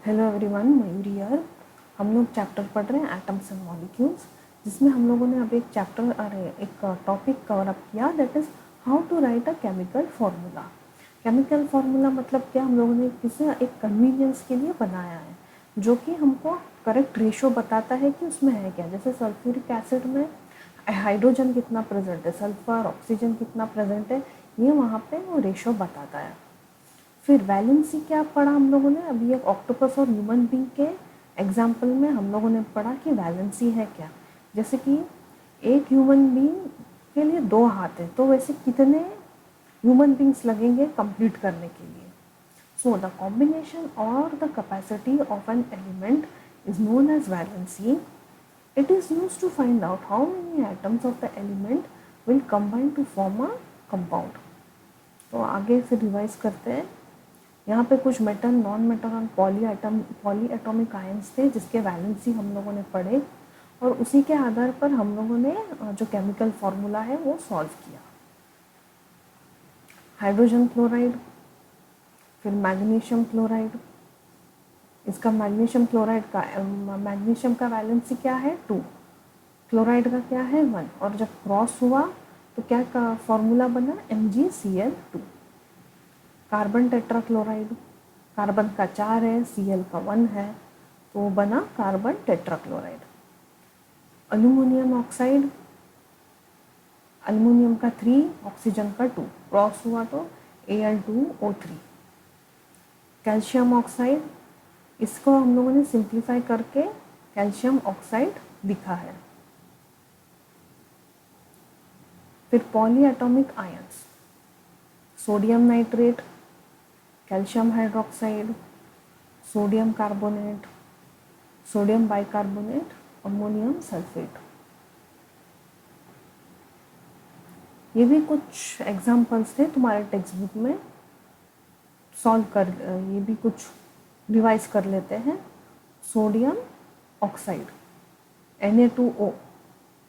Hello everyone, Mayuri here. हम लोग chapter पढ़ रहे हैं एटम्स एंड मॉलिक्यूल्स, जिसमें हम लोगों ने अभी एक टॉपिक कवर अप किया, that is how to write a chemical formula. Chemical formula मतलब क्या, हम लोगों ने किसी एक कन्वीनियंस के लिए बनाया है जो कि हमको करेक्ट रेशो बताता है कि उसमें है क्या। जैसे सल्फ्यूरिक एसिड में हाइड्रोजन कितना प्रेजेंट है, सल्फर ऑक्सीजन कितना प्रेजेंट है, ये वहाँ पे वो रेशो बताता है। फिर वैलेंसी क्या पढ़ा हम लोगों ने, अभी एक ऑक्टोपस और ह्यूमन बींग के एग्जाम्पल में हम लोगों ने पढ़ा कि वैलेंसी है क्या। जैसे कि एक ह्यूमन बींग के लिए 2 हाथ है, तो वैसे कितने ह्यूमन बींग्स लगेंगे कंप्लीट करने के लिए। सो द कॉम्बिनेशन और the capacity of an element is known as valency. It is used to find out how many atoms of the element will combine to form a compound. तो आगे से revise करते हैं। यहाँ पे कुछ metal, non metal और poly atomic ions थे जिसके वैलेंसी हम लोगों ने पढ़े, और उसी के आधार पर हम लोगों ने जो केमिकल फार्मूला है वो सॉल्व किया। हाइड्रोजन क्लोराइड, फिर मैग्नीशियम क्लोराइड। इसका मैग्नीशियम का वैलेंसी क्या है 2, क्लोराइड का क्या है 1, और जब क्रॉस हुआ तो क्या का फॉर्मूला बना MgCl2। कार्बन टेट्राक्लोराइड, कार्बन का 4 है, Cl का 1 है, तो बना carbon tetrachloride. Aluminium oxide, aluminium का 3, ऑक्सीजन का 2, क्रॉस हुआ तो Al2O3। कैल्शियम ऑक्साइड, इसको हम लोगों ने सिंप्लीफाई करके कैल्शियम ऑक्साइड लिखा है। फिर poly atomic ions, sodium nitrate, calcium hydroxide, sodium carbonate, sodium bicarbonate, ammonium sulphate. ये भी कुछ एग्जाम्पल्स थे तुम्हारे टेक्स्ट बुक में, सॉल्व कर, ये भी कुछ रिवाइज कर लेते हैं। सोडियम ऑक्साइड Na2O,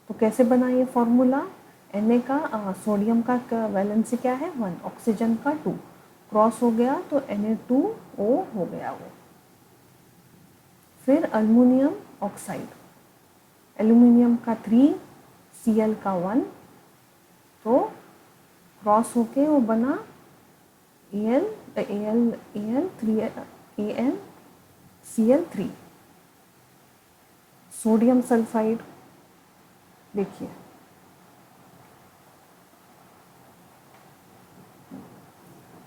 तो कैसे बना ये फॉर्मूला। Na का सोडियम का वैलेंसी क्या है 1, ऑक्सीजन का 2, क्रॉस हो गया तो Na2O हो गया वो। फिर अल्यूमिनियम ऑक्साइड, एल्यूमिनियम का 3, Cl का 1, तो क्रॉस होके वो बना AlCl3। सोडियम सल्फाइड, देखिए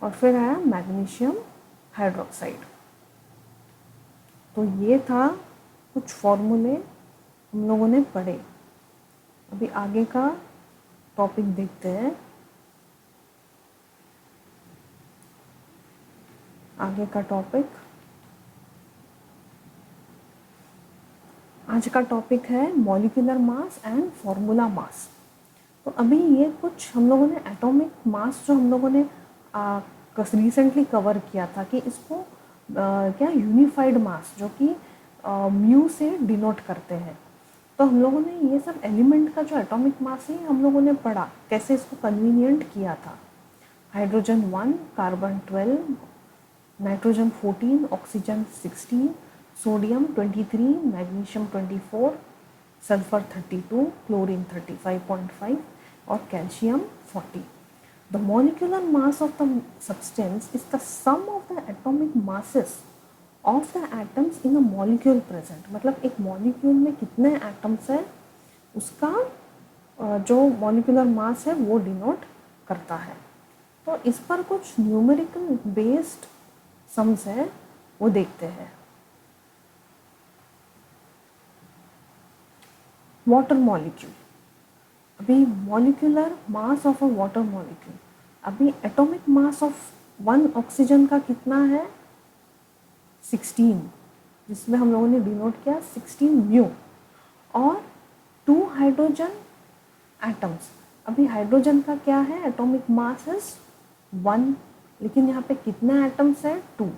और फिर आया मैग्नीशियम हाइड्रोक्साइड। तो ये था कुछ फॉर्मूले हम लोगों ने पढ़े। अभी आगे का टॉपिक देखते हैं। आगे का टॉपिक, आज का टॉपिक है molecular mass and formula mass. तो अभी ये कुछ हम लोगों ने एटॉमिक मास जो हम लोगों ने रिसेंटली कवर किया था कि इसको क्या यूनिफाइड मास जो कि म्यू से डिनोट करते हैं। तो हम लोगों ने ये सब एलिमेंट का जो एटॉमिक मास है हम लोगों ने पढ़ा, कैसे इसको कन्वीनियंट किया था। Hydrogen 1, carbon 12, nitrogen 14, oxygen 16, sodium 23, magnesium 24, sulphur 32, chlorine 35.5 और calcium 40। The molecular mass of the substance is the sum of the atomic masses of the atoms in a molecule present। मतलब एक मॉलिक्यूल में कितने atoms हैं उसका जो molecular mass है वो डिनोट करता है। तो इस पर कुछ न्यूमेरिकल बेस्ड सम्स है, वो देखते हैं। वाटर मॉलिक्यूल, अभी molecular mass of a water molecule, अभी एटॉमिक मास ऑफ 1 ऑक्सीजन का कितना है 16, जिसमें हम लोगों ने डिनोट किया 16 म्यू, और 2 हाइड्रोजन एटम्स। अभी हाइड्रोजन का क्या है, एटॉमिक मास इज 1, लेकिन यहाँ पे कितने एटम्स है 2,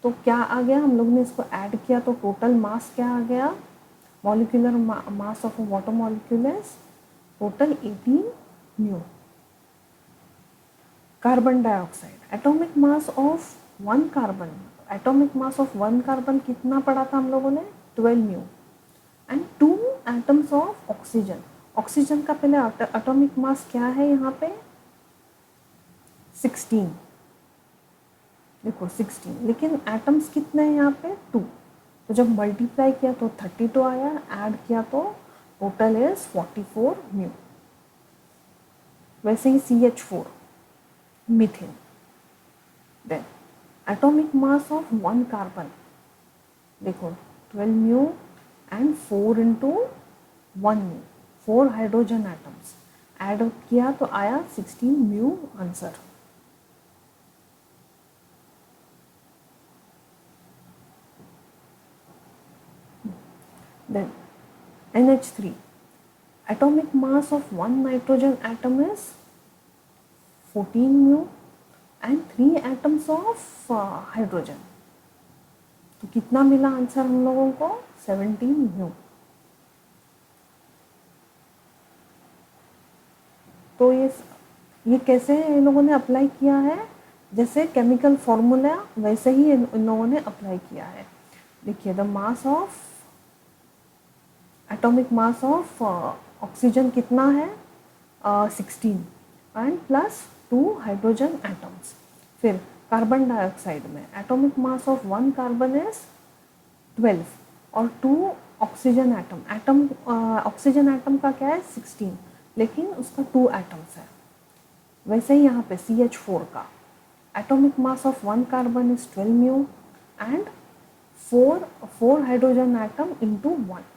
तो क्या आ गया, हम लोग ने इसको ऐड किया तो टोटल मास क्या आ गया, molecular mass of a water molecule is total 18 mu. Carbon dioxide, atomic mass of 1 carbon atomic mass of 1 carbon कितना पढ़ा था हम लोगों ने, 12 mu, and 2 atoms of oxygen. Oxygen का पहले एटॉमिक मास क्या है यहाँ पे, 16, देखो 16, लेकिन एटम्स कितने हैं यहाँ पे, 2। तो जब मल्टीप्लाई किया तो 32 आया, ऐड किया तो टोटल इज 44 म्यू। वैसे ही CH4 methane. Then atomic mass of 1 carbon, देखो 12 mu and 4 into 1 mu, 4 hydrogen atoms, add किया तो आया 16 mu answer. Then NH3, atomic mass of 1 nitrogen atom is 14 mu and 3 atoms of hydrogen। तो कितना मिला answer हम लोगों को, 17 म्यू। तो ये कैसे इन लोगों ने अप्लाई किया है, जैसे केमिकल फॉर्मूला वैसे ही इन लोगों ने अप्लाई किया है। देखिए, the mass of atomic mass of oxygen कितना है, 16 एंड प्लस 2 हाइड्रोजन एटम्स। फिर कार्बन डाइऑक्साइड में atomic mass of 1 carbon is 12 और 2 ऑक्सीजन एटम ऑक्सीजन एटम का क्या है, 16, लेकिन उसका 2 एटम्स है। वैसे ही यहाँ पे CH4 का atomic mass of 1 carbon is 12 mu and 4 hydrogen atom into 1।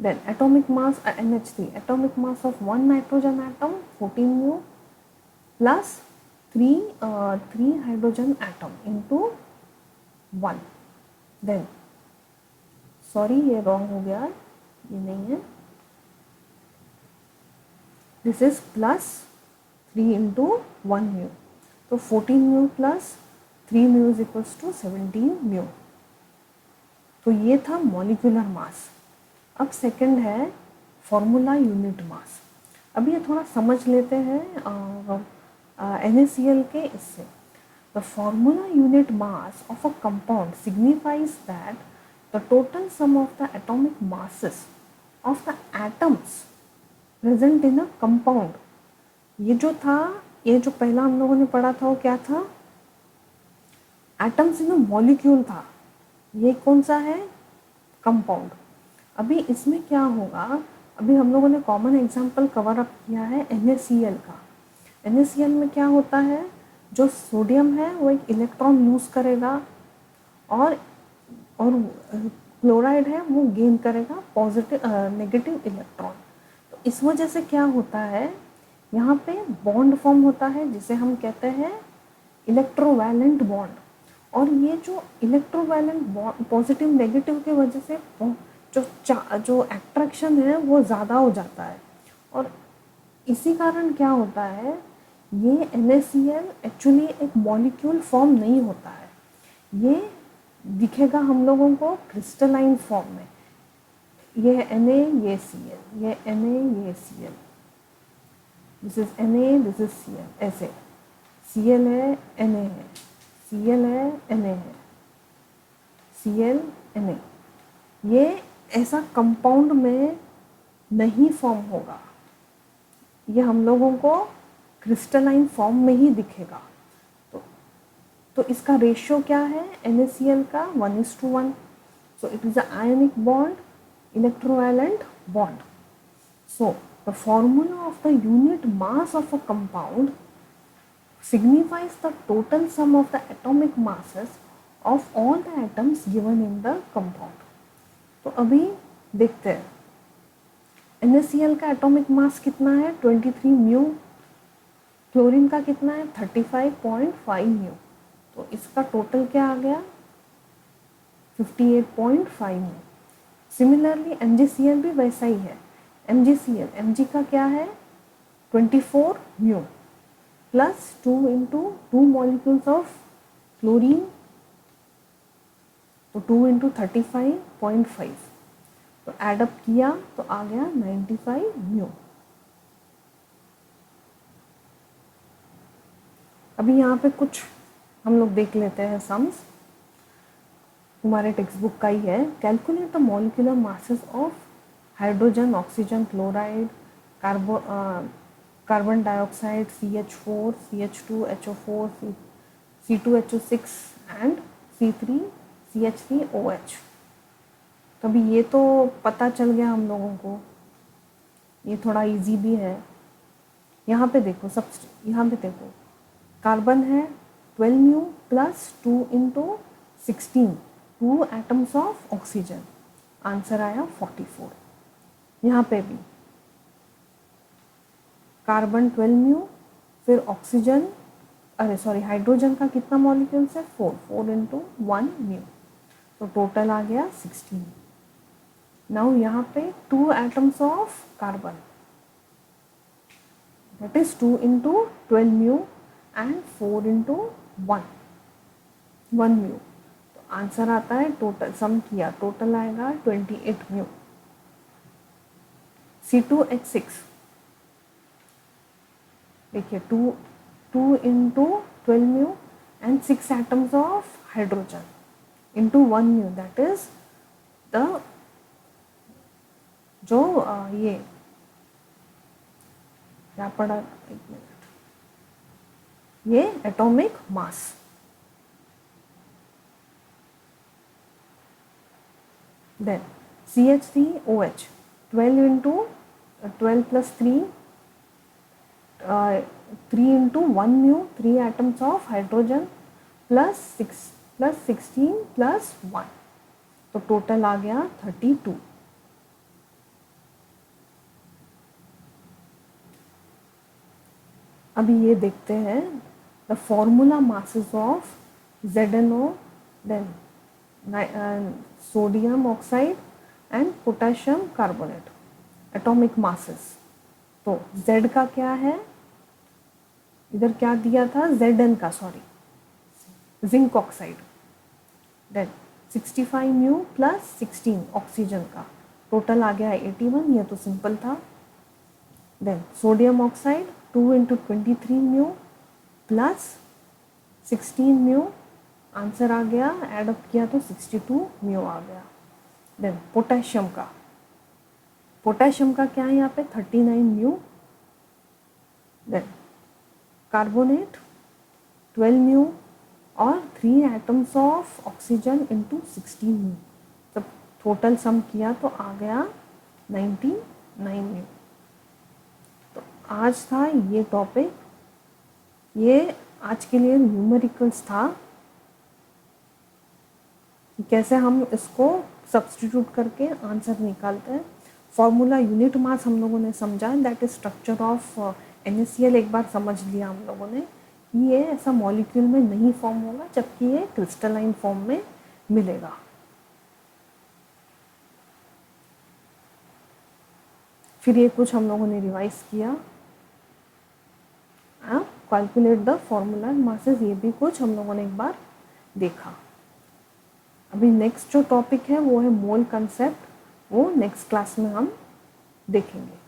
Then atomic mass NH3, atomic mass of 1 nitrogen atom 14 mu plus 3 hydrogen atom into 1। Then sorry ये wrong हो गया, ये नहीं है, this is plus 3 into 1 mu, तो 14 mu plus 3 mu is equals to 17 mu। तो ये था मॉलिक्यूलर मास। अब सेकंड है फॉर्मूला यूनिट मास। अब ये थोड़ा समझ लेते हैं NaCl के इससे। The formula unit mass of a compound signifies that the total sum of the atomic masses of the atoms present in a compound. ये जो था, ये जो पहला हम लोगों ने पढ़ा था वो क्या था, एटम्स इन अ मॉलिक्यूल था। ये कौन सा है, कंपाउंड। अभी इसमें क्या होगा, अभी हम लोगों ने कॉमन एग्जांपल कवर अप किया है NaCl का। NaCl में क्या होता है, जो सोडियम है वो एक इलेक्ट्रॉन लूज करेगा और क्लोराइड है वो गेन करेगा पॉजिटिव नेगेटिव इलेक्ट्रॉन। तो इस वजह से क्या होता है, यहाँ पे बॉन्ड फॉर्म होता है जिसे हम कहते हैं इलेक्ट्रोवैलेंट बॉन्ड। और ये जो इलेक्ट्रोवैलेंट बॉन्ड पॉजिटिव नेगेटिव की वजह से जो एट्रैक्शन है वो ज़्यादा हो जाता है। और इसी कारण क्या होता है, ये NaCl एक्चुअली एक मॉलिक्यूल फॉर्म नहीं होता है, ये दिखेगा हम लोगों को क्रिस्टलाइन फॉर्म में। ये है Na, ये Cl, ये Na, ये Cl, this is Na, this is Cl, ऐसे Cl है, Na है, Cl है, Na है, Cl, Na। ये ऐसा कंपाउंड में नहीं फॉर्म होगा, ये हम लोगों को क्रिस्टलाइन फॉर्म में ही दिखेगा। तो इसका रेशियो क्या है NaCl का, 1:1। So it is a ionic bond, electrovalent bond. So the formula of the unit mass of a compound signifies the total sum of the atomic masses of all the atoms given in the compound। तो अभी देखते हैं NaCl का atomic mass कितना है, 23 mu. Chlorine का कितना है, 35.5 म्यू। तो इसका टोटल क्या आ गया, 58.5 म्यू। सिमिलरली MgCl भी वैसा ही है। Mg का क्या है, 24 mu plus 2 into 2 molecules of chlorine, तो 2 into 35.5, तो एडअप किया तो आ गया 95 म्यू। अभी यहाँ पे कुछ हम लोग देख लेते हैं सम्स, हमारे टेक्स्ट बुक का ही है। Calculate the molecular masses of hydrogen, oxygen, chloride, carbon dioxide, CH4, CH2, HO4, C2HO6 and C3CH3OH। तो अभी ये तो पता चल गया हम लोगों को, ये थोड़ा इजी भी है। यहाँ पे देखो, यहाँ पे देखो कार्बन है 12 mu plus 2 into 16, 2 atoms of oxygen, answer आया 44। यहाँ पे भी कार्बन 12 म्यू, फिर ऑक्सीजन, अरे सॉरी हाइड्रोजन का कितना मॉलिक्यूल्स है 4, 4 इंटू 1 म्यू, तो टोटल आ गया 16। नाउ यहाँ पे 2 atoms of carbon, that is 2 into 12 mu and 4 into 1 mu। तो आंसर आता है, टोटल सम किया टोटल आएगा 28 mu। C2H6 देखिए 2 into 12 mu and 6 atoms of hydrogen into 1 mu, that is the जो ये क्या पढ़ा, एक मिनट, ये atomic mass. Then CH3OH 12 into 12 plus 3 3 into 1 mu, 3 atoms of hydrogen plus 6 plus 16 plus 1, तो टोटल आ गया 32। अभी ये देखते हैं the formula masses of ZnO, then sodium oxide and potassium carbonate, atomic masses. तो Z का क्या है, इधर क्या दिया था Zn का, sorry zinc oxide, then 65 mu plus 16 oxygen का, टोटल आ गया 81, ये तो सिंपल था। Then sodium oxide 2 into 23 mu plus 16 mu, answer आ गया, ऐड अप किया तो 62 म्यू आ गया। देन पोटेशियम का क्या है यहाँ पे 39 म्यू, देन कार्बोनेट 12 म्यू और 3 atoms of oxygen into 16 mu, तब टोटल सम किया तो आ गया 99 म्यू। तो आज था ये टॉपिक, ये आज के लिए न्यूमेरिकल्स था कि कैसे हम इसको सब्स्टिट्यूट करके आंसर निकालते हैं। फॉर्मूला यूनिट मास हम लोगों ने समझा, that is structure of NaCl एक बार समझ लिया हम लोगों ने कि ये ऐसा मॉलिक्यूल में नहीं फॉर्म होगा, जबकि ये क्रिस्टलाइन फॉर्म में मिलेगा। फिर ये कुछ हम लोगों ने रिवाइज किया, कैलकुलेट द फॉर्मूला मासेस, ये भी कुछ हम लोगों ने एक बार देखा। अभी नेक्स्ट जो टॉपिक है वो है मोल कंसेप्ट, वो नेक्स्ट क्लास में हम देखेंगे।